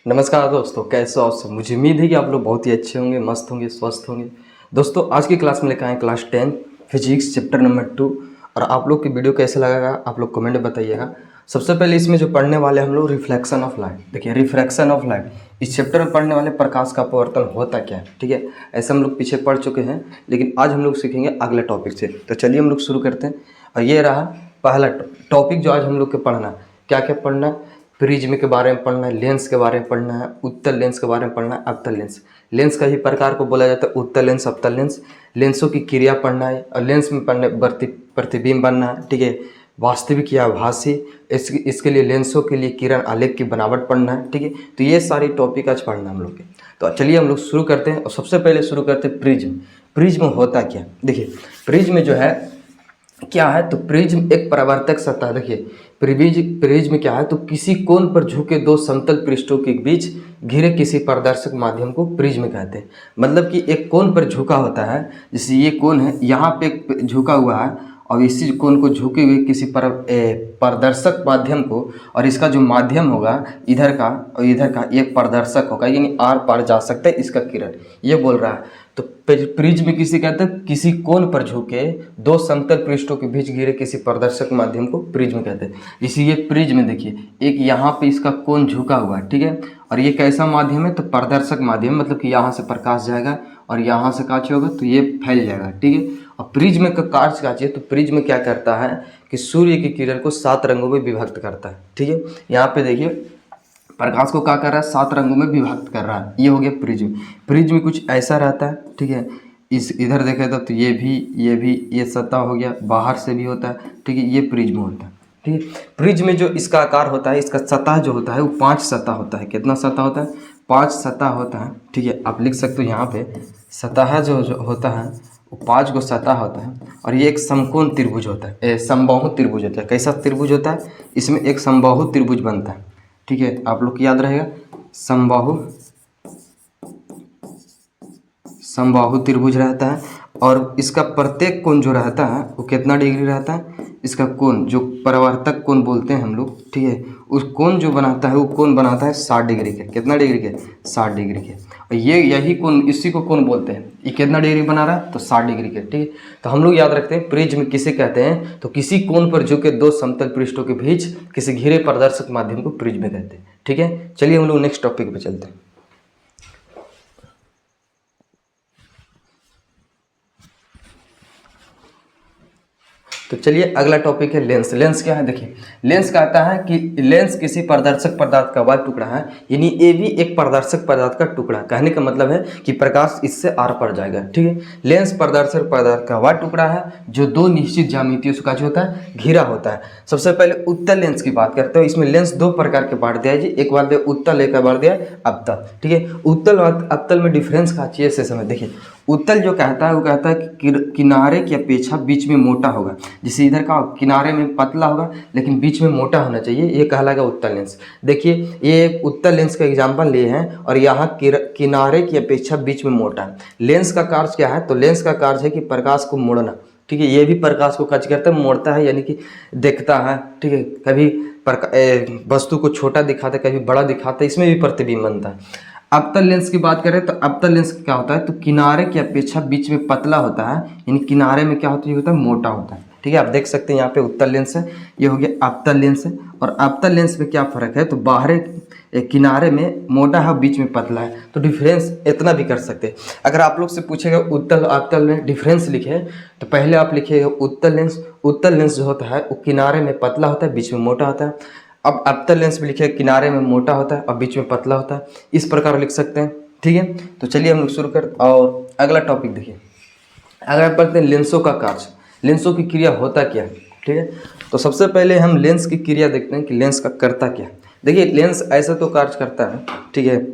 नमस्कार दोस्तों, कैसे हो आप सब। मुझे उम्मीद है कि आप लोग बहुत ही अच्छे होंगे, मस्त होंगे, स्वस्थ होंगे। दोस्तों आज की क्लास में लेकर आए क्लास 10 फिजिक्स चैप्टर नंबर 2। और आप लोग की वीडियो कैसे लगेगा आप लोग कमेंट में बताइएगा। सबसे पहले इसमें जो पढ़ने वाले हम लोग रिफ्लेक्शन ऑफ लाइट। देखिए रिफ्रैक्शन ऑफ लाइट इस चैप्टर में पढ़ने वाले प्रकाश का अपवर्तन होता क्या है, ठीक है। ऐसे हम लोग पीछे पढ़ चुके हैं, लेकिन आज हम लोग सीखेंगे अगले टॉपिक से। तो चलिए हम लोग शुरू करते हैं। और ये रहा पहला टॉपिक जो आज हम लोग के पढ़ना। क्या क्या पढ़ना है? प्रिज्म के बारे में पढ़ना है, लेंस के बारे में पढ़ना है, उत्तल लेंस के बारे में पढ़ना है, अवतल लेंस। लेंस का ही प्रकार को बोला जाता है उत्तल लेंस, अवतल लेंस। लेंसों की क्रिया पढ़ना है और लेंस में पढ़ने प्रतिबिंब बनना है, ठीक है। वास्तविक या आभासी, इसके लिए लेंसों के लिए किरण आलेख की बनावट पढ़ना है, ठीक है। तो ये सारी टॉपिक आज पढ़ना हम लोग के। तो चलिए हम लोग शुरू करते हैं। और सबसे पहले शुरू करते हैं प्रिज्म। प्रिज्म होता क्या? देखिए प्रिज्म जो है क्या है, तो प्रिज्म एक परावर्तक सतह। देखिए प्रिज्म क्या है, तो किसी कोण पर झुके दो समतल पृष्ठों के बीच घिरे किसी पारदर्शक माध्यम को प्रिज्म कहते हैं। मतलब कि एक कोण पर झुका होता है, जैसे ये कोण है, यहाँ पे एक झुका हुआ है और इसी कोण को झुके हुए किसी पारदर्शक माध्यम को, और इसका जो माध्यम होगा इधर का और इधर का एक पारदर्शक होगा, यानी आर पार जा सकता है इसका किरण, ये बोल रहा है। तो प्रिज्म किसी कहते हैं, किसी कोण पर झुके दो समतल पृष्ठों के बीच घिरे किसी पारदर्शक माध्यम को प्रिज्म कहते हैं। इसी ये प्रिज्म देखिए, एक यहाँ पे इसका कोण झुका हुआ है, ठीक है। और ये कैसा माध्यम है, तो पारदर्शक माध्यम, मतलब कि यहाँ से प्रकाश जाएगा और यहाँ से कांच होगा तो ये फैल जाएगा, ठीक है। और प्रिज्म का कार्य क्या है, तो प्रिज्म क्या करता है कि सूर्य की किरण को 7 रंगों में विभक्त करता है, ठीक है। यहाँ पे देखिए प्रकाश को क्या कर रहा है, 7 रंगों में विभक्त कर रहा है। ये हो गया प्रिज्म। प्रिज्म कुछ ऐसा रहता है, ठीक है। इस इधर देखे तो ये भी ये सतह हो गया, बाहर से भी होता है, ठीक है। ये प्रिज्म होता है, ठीक है। प्रिज्म में जो इसका आकार होता है, इसका सतह जो होता है वो 5 सतह होता है। कितना सतह होता है? 5 सतह होता है, ठीक है। आप लिख सकते हो यहाँ पे सतह जो होता है वो 5 गो सतह होता है। और ये एक समकोण त्रिभुज होता है, समबाहु त्रिभुज होता है। कैसा त्रिभुज होता है? इसमें एक समबाहु त्रिभुज बनता है, ठीक है। आप लोग को याद रहेगा समबाहु त्रिभुज रहता है। और इसका प्रत्येक कोण जो रहता है वो कितना डिग्री रहता है? इसका कोण जो परावर्तक कोण बोलते हैं हम लोग, ठीक है, उस कोण जो बनाता है वो कोण बनाता है 60 डिग्री के। कितना डिग्री के? 60 डिग्री के। और ये यही कोण, इसी को कोण बोलते हैं। ये कितना डिग्री बना रहा है? तो 60 डिग्री के, ठीक है। तो हम लोग याद रखते हैं प्रिज्म किसे कहते हैं, तो किसी कोण पर झुके दो समतल पृष्ठों के बीच किसी घिरे पारदर्शक माध्यम को प्रिज्म कहते हैं, ठीक है। चलिए हम लोग नेक्स्ट टॉपिक पे चलते हैं। तो चलिए अगला टॉपिक है लेंस। लेंस क्या है? देखिए लेंस कहता है कि लेंस किसी पारदर्शक पदार्थ का वह टुकड़ा है, यानी ये भी एक पारदर्शक पदार्थ का टुकड़ा। कहने का मतलब है कि प्रकाश इससे आर पार जाएगा, ठीक है। लेंस पारदर्शक पदार्थ का वह टुकड़ा है जो दो निश्चित ज्यामितियों का जो होता है घिरा होता है। सबसे पहले उत्तल लेंस की बात करते हैं। इसमें लेंस 2 प्रकार के बांट दिया है जी, एक बार दिया उत्तल, एक बार दिया अवतल, ठीक है। उत्तल और अवतल में डिफरेंस का चाहिए से समय। देखिए उत्तल जो कहता है वो कहता है कि किनारे की अपेक्षा बीच में मोटा होगा। जैसे इधर का किनारे में पतला होगा लेकिन बीच में मोटा होना चाहिए, ये कहलाएगा उत्तल लेंस। देखिए ये उत्तल लेंस का एग्जांपल लिए हैं और यहाँ किनारे की अपेक्षा बीच में मोटा है। लेंस का कार्य क्या है, तो लेंस का कार्य है कि प्रकाश को मोड़ना, ठीक है। ये भी प्रकाश को क्या करता है? मोड़ता है, यानी कि देखता है, ठीक है। कभी वस्तु को छोटा दिखाता है, कभी बड़ा दिखाता है, इसमें भी प्रतिबिंब बनता है। अवतल लेंस की बात करें तो अवतल लेंस क्या होता है, तो किनारे की अपेक्षा बीच में पतला होता है, यानी किनारे में क्या होता है? मोटा होता है, ठीक है। आप देख सकते हैं यहाँ पे उत्तल लेंस है, ये हो गया अवतल लेंस है। और अवतल लेंस में क्या फ़र्क है, तो बाहर किनारे में मोटा है, बीच में पतला है, तो डिफरेंस इतना भी कर सकते हैं। अगर आप लोग से पूछेगा उत्तल अवतल में डिफरेंस लिखे तो पहले आप लिखिएगा उत्तल लेंस। उत्तल लेंस जो होता है वो किनारे में पतला होता है, बीच में मोटा होता है। अब अवतल लेंस भी लिखे किनारे में मोटा होता है और बीच में पतला होता है, इस प्रकार लिख सकते हैं, ठीक है। तो चलिए हम लोग शुरू करते और अगला टॉपिक देखिए। अगर पढ़ते हैं लेंसों का कार्य, लेंसों की क्रिया होता क्या है, ठीक है। तो सबसे पहले हम लेंस की क्रिया देखते हैं कि लेंस का करता क्या है। देखिए लेंस ऐसा तो कार्य करता है, ठीक है।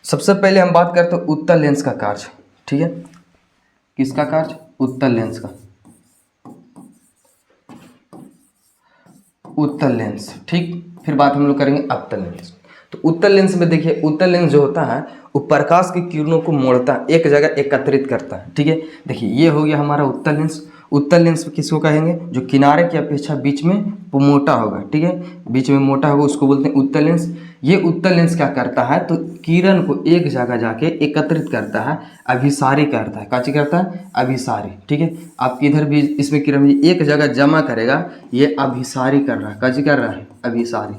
सबसे पहले हम बात करते हैं उत्तल लेंस का कार्य, ठीक है। किसका कार्य? उत्तल लेंस का। उत्तल लेंस, ठीक। फिर बात हम लोग करेंगे अवतल लेंस। तो उत्तल लेंस में देखिए उत्तल लेंस जो होता है वो प्रकाश की किरणों को मोड़ता है, एक जगह एकत्रित करता है, ठीक है। देखिए ये हो गया हमारा उत्तल लेंस। उत्तल लेंस किसको कहेंगे? जो किनारे की अपेक्षा बीच में मोटा होगा, ठीक है, बीच में मोटा होगा, उसको बोलते हैं उत्तल लेंस। ये उत्तल लेंस क्या करता है, तो किरण को एक जगह जाके एकत्रित करता है, अभिसारी करता है। काची करता है, अभिसारी। ठीक है, आप इधर भी इसमें किरण एक जगह जमा करेगा, ये अभिसारी कर रहा है। काची कर रहा है, अभिसारी।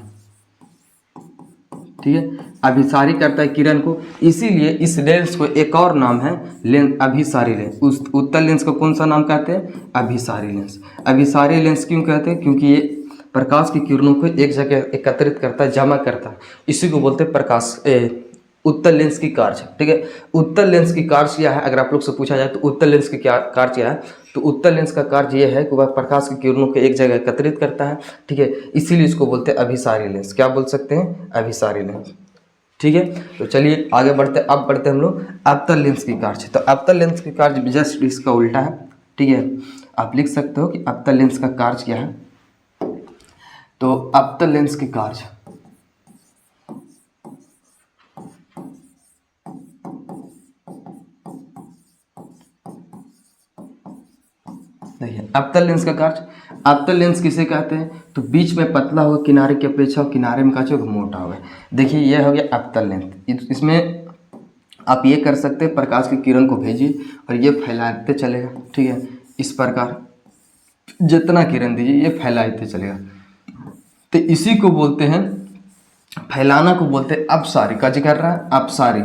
ठीक है, अभिसारी करता है किरण को, इसीलिए इस लेंस को एक और नाम है लेंस, अभिसारी लेंस। उस उत्तल लेंस को कौन सा नाम कहते हैं, अभिसारी लेंस। अभिसारी लेंस क्यों कहते हैं, क्योंकि ये प्रकाश की किरणों को एक जगह एकत्रित करता है, जमा करता है, इसी को बोलते हैं उत्तल लेंस की कार्य। ठीक है, उत्तल लेंस की कार्य क्या है, अगर आप लोग से पूछा जाए तो उत्तल लेंस की क्या कार्य क्या है, तो उत्तल लेंस का कार्य यह है कि वह प्रकाश की किरणों को एक जगह एकत्रित करता है। ठीक है, इसीलिए इसको बोलते हैं अभिसारी लेंस। क्या बोल सकते हैं, अभिसारी लेंस। ठीक है, तो चलिए आगे बढ़ते, अब बढ़ते हम लोग अवतल लेंस की कार्य। तो अवतल लेंस की कार्य जस्ट इसका उल्टा है। ठीक है, आप लिख सकते हो कि अवतल लेंस का कार्य क्या है। तो अवतल लेंस की कार्य, देखिए अवतल लेंस का कार्य, अवतल लेंस किसे कहते हैं, तो बीच में पतला होगा किनारे की अपेक्षा, और किनारे में काचे मोटा होगा। देखिए यह हो गया अवतल लेंस। इसमें आप ये कर सकते हैं, प्रकाश की किरण को भेजिए और ये फैलाते चलेगा। ठीक है, इस प्रकार जितना किरण दीजिए ये फैलाते चलेगा। तो इसी को बोलते हैं, फैलाना को बोलते हैं अपसारी। का जी कर रहा है, अपसारी।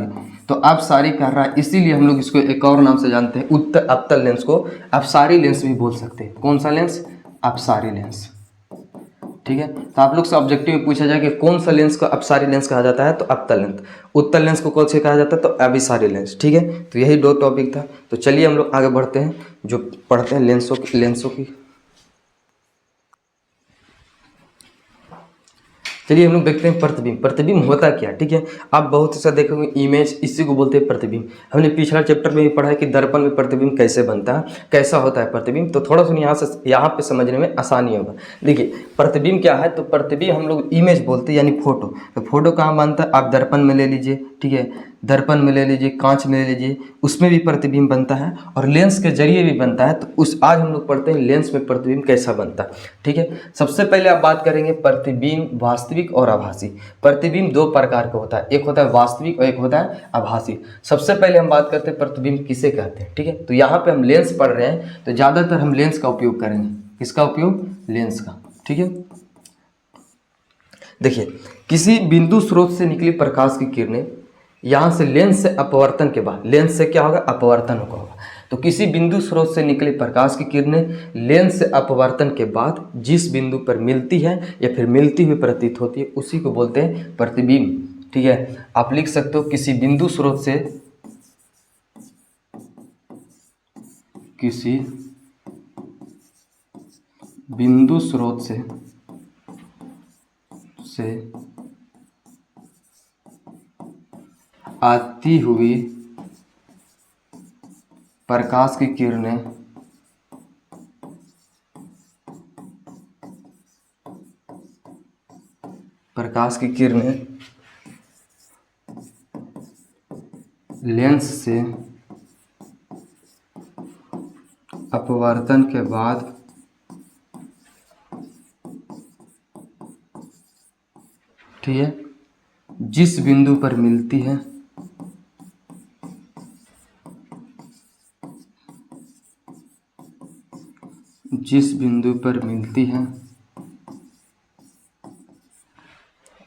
तो अपसारी कर रहा है, इसीलिए हम लोग इसको एक और नाम से जानते हैं, अवतल लेंस को अपसारी लेंस भी बोल सकते हैं। कौन सा लेंस, अपसारी लेंस। ठीक है, तो आप लोग से ऑब्जेक्टिव में पूछा जाए कि कौन सा लेंस को अपसारी लेंस कहा जाता है, तो अवतल लेंस। उत्तल लेंस को कौन से कहा जाता है, तो अभिसारी लेंस। ठीक है, तो यही दो टॉपिक था। तो चलिए हम लोग आगे बढ़ते हैं, जो पढ़ते हैं लेंसों की। चलिए हम लोग देखते हैं प्रतिबिंब। प्रतिबिंब होता क्या, ठीक है, आप बहुत सा देखोगे इमेज, इसी को बोलते हैं प्रतिबिंब। हमने पिछला चैप्टर में भी पढ़ा है कि दर्पण में प्रतिबिंब कैसे बनता है, कैसा होता है प्रतिबिंब। तो थोड़ा सा यहाँ पे समझने में आसानी होगा। देखिए प्रतिबिंब क्या है, तो प्रतिबिंब हम लोग इमेज बोलते हैं, यानी फोटो। तो फोटो कहाँ बनता है, आप दर्पण में ले लीजिए। ठीक है, दर्पण में ले लीजिए, कांच में ले लीजिए, उसमें भी प्रतिबिंब बनता है, और लेंस के जरिए भी बनता है। तो आज हम लोग पढ़ते हैं लेंस में प्रतिबिंब कैसा बनता है। ठीक है, सबसे पहले आप बात करेंगे प्रतिबिंब वास्तविक और आभासी। प्रतिबिंब दो प्रकार का होता है, एक होता है वास्तविक और एक होता है आभासी। सबसे पहले हम बात करते हैं प्रतिबिंब किसे कहते हैं। ठीक है, तो यहाँ पे हम लेंस पढ़ रहे हैं, तो ज़्यादातर हम लेंस का उपयोग करेंगे। किसका उपयोग, लेंस का। ठीक है, देखिए किसी बिंदु स्रोत से निकली प्रकाश की किरणें यहाँ से लेंस से अपवर्तन के बाद, लेंस से क्या होगा, अपवर्तन होगा। तो किसी बिंदु स्रोत से निकले प्रकाश की किरणें लेंस से अपवर्तन के बाद जिस बिंदु पर मिलती है या फिर मिलती हुई प्रतीत होती है, उसी को बोलते हैं प्रतिबिंब। ठीक है, आप लिख सकते हो किसी बिंदु स्रोत से, किसी बिंदु स्रोत से आती हुई प्रकाश की किरणें लेंस से अपवर्तन के बाद ठीक है जिस बिंदु पर मिलती है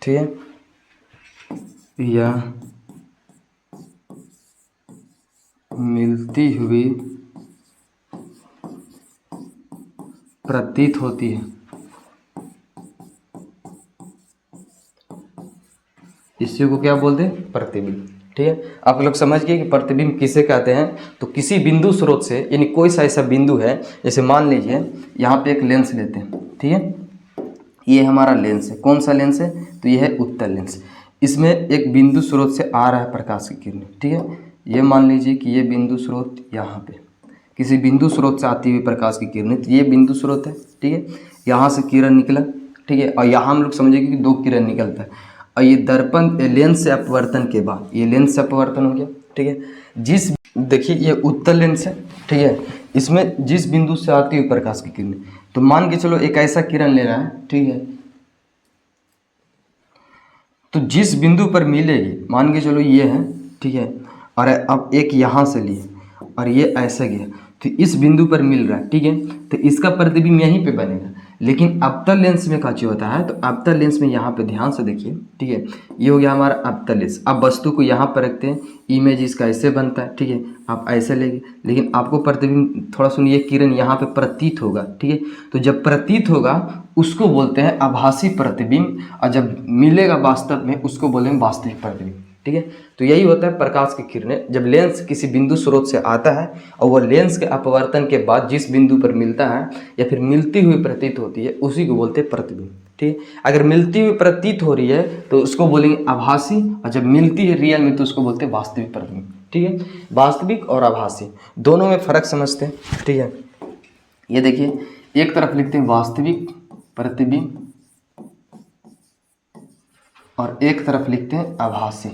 ठीक है, या मिलती हुई प्रतीत होती है, इसी को क्या बोलते हैं, प्रतिबिंब। ठीक है, आप लोग समझ गए कि प्रतिबिंब किसे कहते हैं। तो किसी बिंदु स्रोत से, यानी कोई सा ऐसा बिंदु है, जैसे मान लीजिए यहाँ पे एक लेंस लेते हैं। ठीक है, ये हमारा लेंस है, कौन सा लेंस है, तो ये है उत्तल लेंस। इसमें एक बिंदु स्रोत से आ रहा है प्रकाश की किरणें। ठीक है, ये मान लीजिए कि ये बिंदु स्रोत यहाँ पे, किसी बिंदु स्रोत से आती हुई प्रकाश की किरणें, तो ये बिंदु स्रोत है। ठीक है, यहाँ से किरण निकला। ठीक है, और यहाँ हम लोग समझेंगे कि दो किरण निकलता है, और ये दर्पण लेंस से अपवर्तन के बाद, ये लेंस से अपवर्तन हो गया। ठीक है, देखिए ये उत्तल लेंस है। ठीक है, इसमें जिस बिंदु से आती हुई प्रकाश की किरणें, तो मान के चलो एक ऐसा किरण ले रहा है। ठीक है, तो जिस बिंदु पर मिलेगी, मान के चलो ये है, ठीक है, और अब एक यहाँ से लिए और ये ऐसे गया, तो इस बिंदु पर मिल रहा है, ठीक है, तो इसका प्रतिबिंब यहीं पे बनेगा। लेकिन अवतल लेंस में क्या चीज होता है, तो अवतल लेंस में यहाँ पे ध्यान से देखिए, ठीक है, ये हो गया हमारा अवतल लेंस। अब वस्तु को यहाँ पर रखते हैं, इमेज इसका ऐसे बनता है, ठीक है, आप ऐसे लेंगे, लेकिन आपको प्रतिबिंब, थोड़ा सुनिए, किरण यहाँ पे प्रतीत होगा, ठीक है, तो जब प्रतीत होगा उसको बोलते हैं आभासी प्रतिबिंब, और जब मिलेगा वास्तव में उसको बोलेंगे वास्तविक प्रतिबिंब, ठीक है। तो यही होता है प्रकाश की किरणें, जब लेंस किसी बिंदु स्रोत से आता है और वह लेंस के अपवर्तन के बाद जिस बिंदु पर मिलता है या फिर मिलती हुई प्रतीत होती है, उसी को बोलते हैं प्रतिबिंब, ठीक है। अगर मिलती हुई प्रतीत हो रही है तो उसको बोलेंगे आभासी, और जब मिलती है रियल में तो उसको बोलते हैं वास्तविक प्रतिबिंब, ठीक है। वास्तविक और आभासी दोनों में फर्क समझते हैं, ठीक है। ये देखिए, एक तरफ लिखते हैं वास्तविक प्रतिबिंब और एक तरफ लिखते हैं आभासी।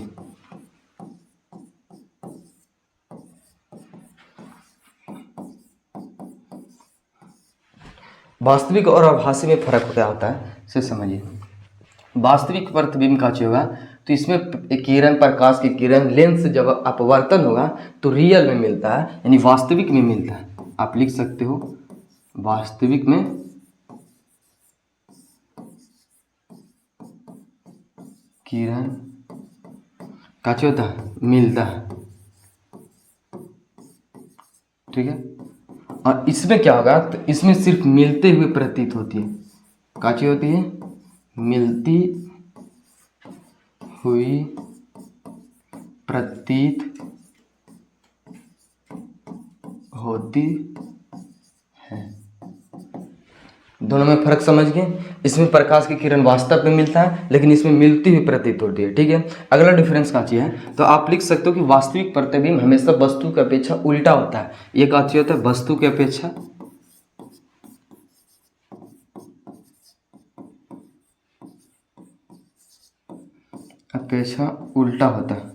वास्तविक और आभासी में फर्क क्या होता है, इसे समझिए। वास्तविक प्रतिबिंब का जो होगा, तो इसमें किरण, प्रकाश की किरण लेंस से जब अपवर्तन होगा तो रियल में मिलता है, यानी वास्तविक में मिलता है। आप लिख सकते हो वास्तविक में किरण का जो होता है मिलता है, ठीक है। और इसमें क्या होगा, तो इसमें सिर्फ मिलते हुए प्रतीत होती है, काची होती है, मिलती हुई प्रतीत होती है। दोनों में फर्क समझ गए। इसमें प्रकाश की किरण वास्तव में मिलता है, लेकिन इसमें मिलती हुई प्रतीत होती है, ठीक है। अगला डिफरेंस काची है, तो आप लिख सकते हो कि वास्तविक प्रतिबिंब हमेशा वस्तु की अपेक्षा उल्टा होता है। ये काची होता है, वस्तु की अपेक्षा उल्टा होता है,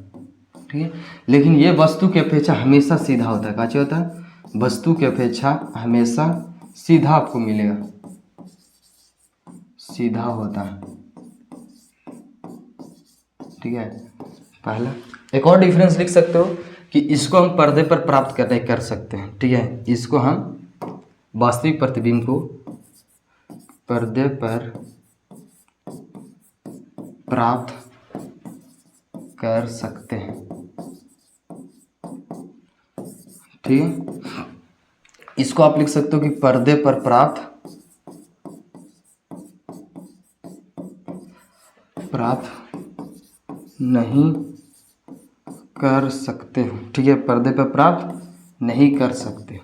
ठीक है। लेकिन ये वस्तु की अपेक्षा हमेशा सीधा होता है। काची होता है, वस्तु की अपेक्षा हमेशा सीधा आपको मिलेगा, सीधा होता है, ठीक है। पहला एक और डिफरेंस लिख सकते हो कि इसको हम पर्दे पर प्राप्त कर सकते हैं, ठीक है। इसको हम वास्तविक प्रतिबिंब को पर्दे पर प्राप्त कर सकते हैं, ठीक है। इसको आप लिख सकते हो कि पर्दे पर प्राप्त नहीं कर सकते हो, ठीक है। पर्दे पर प्राप्त नहीं कर सकते,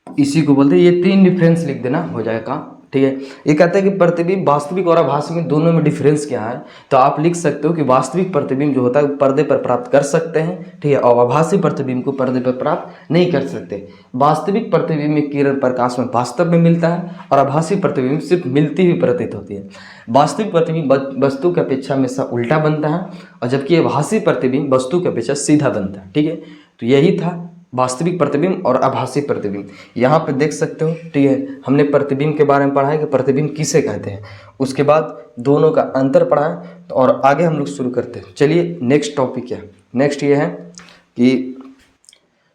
इसी को बोलते हैं। ये 3 डिफरेंस लिख देना, हो जाएगा, ठीक है। ये कहते हैं कि प्रतिबिंब वास्तविक और आभासी में दोनों में डिफरेंस क्या है, तो आप लिख सकते हो कि वास्तविक प्रतिबिंब जो होता है पर्दे पर प्राप्त कर सकते हैं, ठीक है, और आभासी प्रतिबिंब को पर्दे पर प्राप्त नहीं कर सकते। वास्तविक प्रतिबिंब में किरण प्रकाश में वास्तव में मिलता है और आभासी प्रतिबिंब सिर्फ मिलती हुई प्रतीत होती है। वास्तविक प्रतिबिंब वस्तु की अपेक्षा हमेशा उल्टा बनता है, और जबकि आभासी प्रतिबिंब वस्तु की अपेक्षा सीधा बनता है, ठीक है। तो यही था वास्तविक प्रतिबिंब और आभासी प्रतिबिंब। यहाँ पे देख सकते हो, ठीक है, हमने प्रतिबिंब के बारे में पढ़ा है कि प्रतिबिंब किसे कहते हैं, उसके बाद दोनों का अंतर पढ़ा है, तो और आगे हम लोग शुरू करते हैं। चलिए नेक्स्ट टॉपिक क्या है, नेक्स्ट ये है कि,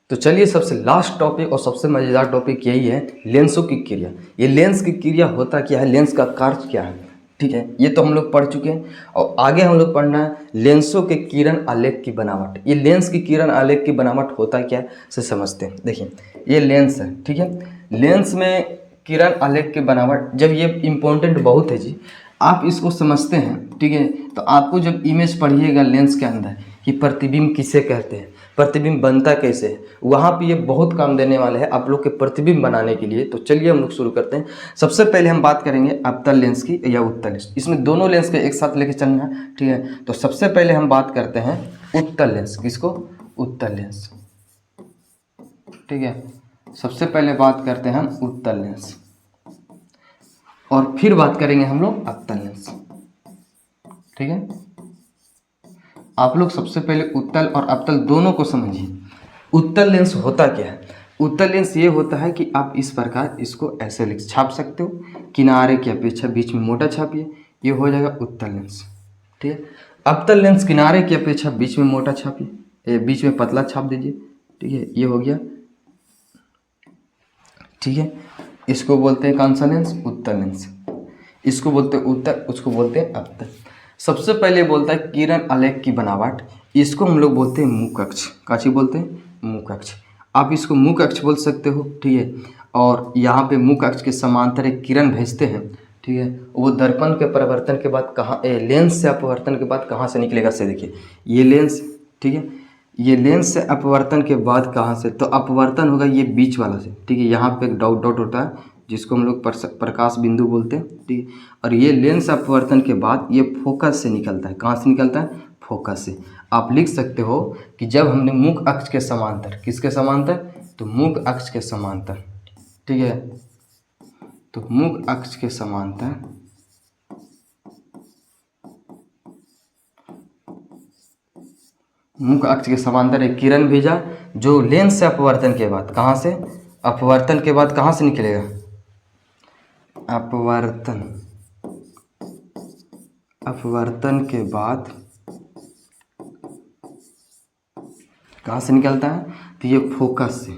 तो चलिए सबसे लास्ट टॉपिक और सबसे मज़ेदार टॉपिक यही है, लेंसों की क्रिया। ये लेंस की क्रिया होता क्या है, लेंस का कार्य क्या है, ठीक है, ये तो हम लोग पढ़ चुके हैं। और आगे हम लोग पढ़ना है लेंसों के किरण आलेख की बनावट। ये लेंस की किरण आलेख की बनावट होता क्या है, से समझते हैं। देखिए, ये लेंस है, ठीक है। लेंस में किरण आलेख की बनावट, जब ये इम्पोर्टेंट बहुत है जी, आप इसको समझते हैं, ठीक है, तो आपको जब इमेज पढ़िएगा लेंस के अंदर कि प्रतिबिंब किसे कहते हैं, प्रतिबिंब बनता कैसे है, वहाँ पे ये बहुत काम देने वाले हैं आप लोग के प्रतिबिंब बनाने के लिए। तो चलिए हम लोग शुरू करते हैं। सबसे पहले हम बात करेंगे अवतल लेंस की या उत्तल लेंस। इसमें दोनों लेंस के एक साथ लेके चलना है, ठीक है। तो सबसे पहले हम बात करते हैं उत्तल लेंस। किसको, उत्तल लेंस, ठीक है। सबसे पहले बात करते हैं हम उत्तल लेंस, और फिर बात करेंगे हम लोग अवतल लेंस, ठीक है। आप लोग सबसे पहले उत्तल और अवतल दोनों को समझिए। उत्तल लेंस होता क्या है, उत्तल लेंस ये होता है कि आप इस प्रकार इसको ऐसे लिख छाप सकते हो, किनारे की अपेक्षा बीच में मोटा छापिए, ये हो जाएगा उत्तल लेंस, ठीक है। अवतल लेंस किनारे की अपेक्षा बीच में मोटा छापिए, बीच में पतला छाप दीजिए। ठीक है, ये हो गया। ठीक है, इसको बोलते हैं कौन सा लेंस? उत्तल लेंस। इसको बोलते हैं उत्तल, उसको बोलते हैं अवतल। सबसे पहले बोलता है किरण आलेख की बनावट, इसको हम लोग बोलते हैं मुख अक्ष। काची बोलते हैं? मुख अक्ष। आप इसको मुख अक्ष बोल सकते हो। ठीक है, और यहाँ पे मुख अक्ष के समांतर एक किरण भेजते हैं। ठीक है, वो दर्पण के परिवर्तन के बाद कहाँ, लेंस से अपवर्तन के बाद कहाँ से निकलेगा? से देखिए, ये लेंस। ठीक है, ये लेंस से अपवर्तन के बाद कहाँ से? तो अपवर्तन होगा ये बीच वाला से। ठीक है, यहाँ पे एक डॉट डॉट होता है जिसको हम लोग प्रकाश बिंदु बोलते हैं। ठीक है, और ये लेंस अपवर्तन के बाद ये फोकस से निकलता है। कहाँ से निकलता है? फोकस से। आप लिख सकते हो कि जब हमने मुख अक्ष के समांतर, किसके समांतर? तो मुख अक्ष के समांतर। ठीक है, तो मुख अक्ष के समांतर मुख अक्ष के समांतर एक किरण भेजा जो लेंस से अपवर्तन के बाद, कहाँ से? अपवर्तन के बाद कहाँ से निकलेगा? अपवर्तन, अपवर्तन के बाद कहाँ से निकलता है? तो ये फोकस से,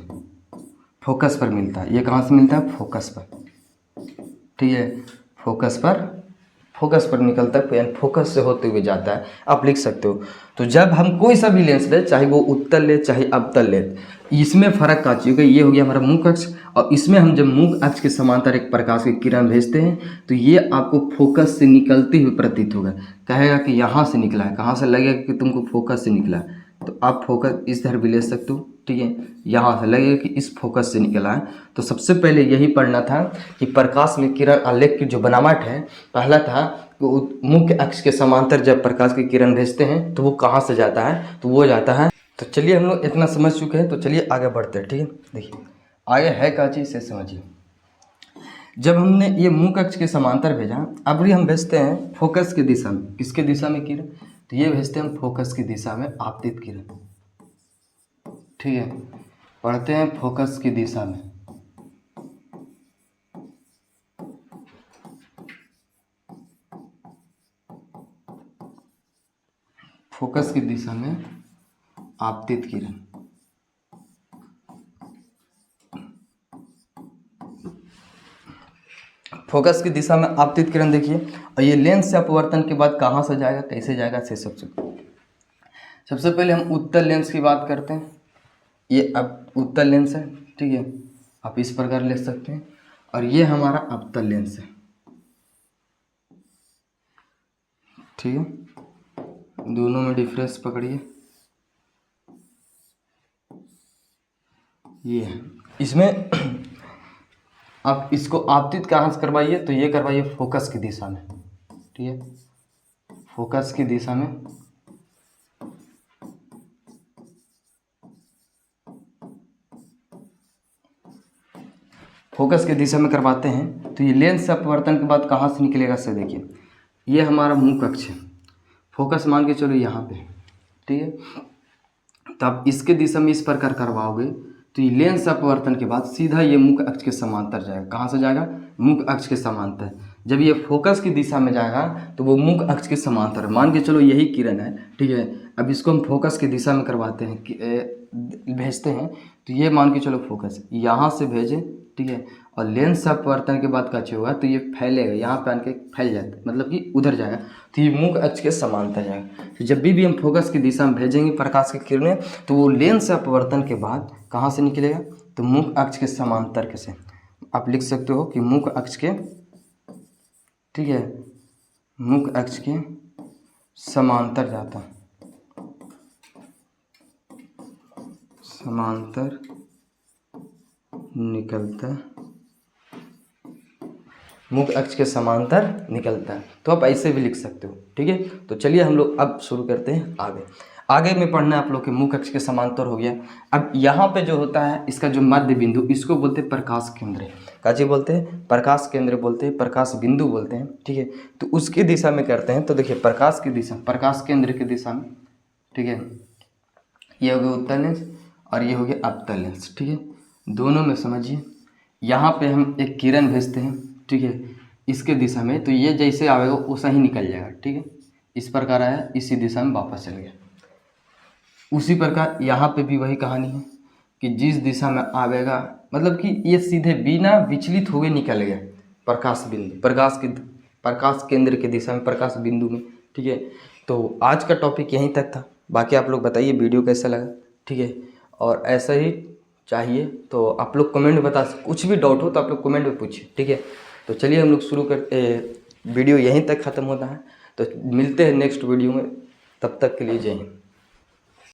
फोकस पर मिलता है। ये कहाँ से मिलता है? फोकस पर। ठीक है, फोकस पर, फोकस पर निकलता है, यानी फोकस से होते हुए जाता है। आप लिख सकते हो। तो जब हम कोई सा भी लेंस ले, चाहे वो उत्तल ले चाहे अवतल ले, इसमें फर्क का चीज़, ये हो गया हमारा मुख अक्ष, और इसमें हम जब मुख अक्ष के समांतर एक प्रकाश की किरण भेजते हैं तो ये आपको फोकस से निकलते हुए प्रतीत होगा। कहेगा कि यहाँ से निकला है, कहाँ से लगेगा कि तुमको फोकस से निकला है, तो आप फोकस इस तरह भी ले सकते हो। ठीक है, यहाँ से लगेगा कि इस फोकस से निकला है। तो सबसे पहले यही पढ़ना था कि प्रकाश में किरण आलेख की जो बनावट है, पहला था कि मुख्य अक्ष के समांतर जब प्रकाश की किरण भेजते हैं तो वो कहाँ से जाता है? तो वो जाता है। तो चलिए हम लोग इतना समझ चुके हैं, तो चलिए आगे बढ़ते हैं। ठीक है, देखिए आगे है क्या चीज़ से समझिए। जब हमने ये मुख अक्ष के समांतर भेजा, अब भी हम भेजते हैं फोकस की दिशा में। किसके दिशा में किरण? तो ये भेजते हैं हम फोकस की दिशा में आपतित किरण। ठीक है, पढ़ते हैं फोकस की दिशा में। फोकस की दिशा में आपतित किरण। फोकस की दिशा में आपतित किरण देखिए, और ये लेंस से अपवर्तन के बाद कहाँ से जाएगा, कैसे जाएगा, से सबसे पहले हम उत्तल लेंस की बात करते हैं। ये अब उत्तल लेंस है। ठीक है, आप इस प्रकार ले सकते हैं, और ये हमारा अवतल लेंस है। ठीक है, दोनों में डिफरेंस पकड़िए। ये है, इसमें आप इसको आपतित कहाँ से करवाइए? तो ये करवाइए फोकस की दिशा में। ठीक है, फोकस की दिशा में। फोकस की दिशा में करवाते हैं तो ये लेंस से अपवर्तन के बाद कहाँ से निकलेगा? से देखिए, ये हमारा मुख अक्ष है, फोकस मान के चलो यहाँ पे। ठीक है, तो आप इसके दिशा में इस प्रकार करवाओगे तो ये लेंस से अपवर्तन के बाद सीधा ये मुख अक्ष के समांतर जाएगा। कहाँ से जाएगा? मुख अक्ष के समांतर। जब ये फोकस की दिशा में जाएगा तो वो मुख अक्ष के समांतर, मान के चलो यही किरण है। ठीक है, अब इसको हम फोकस की दिशा में करवाते हैं, भेजते हैं, तो ये मान के चलो फोकस यहाँ से भेजें। ठीक है, और लेंस से अपवर्तन के बाद क्या होगा? तो ये फैलेगा, यहाँ पे आके फैल जाता है, मतलब कि उधर जाएगा, तो ये मुख अक्ष के समांतर जाएगा। तो जब भी हम फोकस की दिशा में भेजेंगे प्रकाश की किरणें, तो वो लेंस से अपवर्तन के बाद कहाँ से निकलेगा? तो मुख अक्ष के समांतर के से। आप लिख सकते हो कि मुख अक्ष के, ठीक है, मुख अक्ष के समांतर जाता है, समांतर निकलता है, मुख अक्ष के समांतर निकलता है। तो आप ऐसे भी लिख सकते हो। ठीक है, तो चलिए हम लोग अब शुरू करते हैं आगे में पढ़ना है आप लोग के मुख अक्ष के समांतर हो गया। अब यहाँ पे जो होता है इसका जो मध्य बिंदु, इसको बोलते हैं प्रकाश केंद्र। काजी बोलते हैं? प्रकाश केंद्र बोलते हैं, प्रकाश बिंदु बोलते हैं। ठीक है, तो उसकी दिशा में करते हैं। तो देखिए प्रकाश की दिशा, प्रकाश केंद्र की दिशा में, ठीक है, ये हो गया उत्तल लेंस और ये हो गया अवतल लेंस। ठीक है, दोनों में समझिए, यहाँ पे हम एक किरण भेजते हैं। ठीक है, इसके दिशा में, तो ये जैसे आएगा वैसा ही निकल जाएगा। ठीक है, इस प्रकार आया, इसी दिशा में वापस चल गया। उसी प्रकार यहाँ पे भी वही कहानी है कि जिस दिशा में आवेगा, मतलब कि ये सीधे बिना विचलित हुए निकल गया प्रकाश बिंदु, प्रकाश केंद्र की दिशा में, प्रकाश बिंदु में। ठीक है, तो आज का टॉपिक यहीं तक था। बाकी आप लोग बताइए वीडियो कैसा लगा। ठीक है, और ऐसा ही चाहिए तो आप लोग कमेंट में बता, कुछ भी डाउट हो तो आप लोग कमेंट में पूछिए। ठीक है, तो चलिए हम लोग शुरू करते, वीडियो यहीं तक ख़त्म होता है। तो मिलते हैं नेक्स्ट वीडियो में, तब तक के लिए जय हिंद।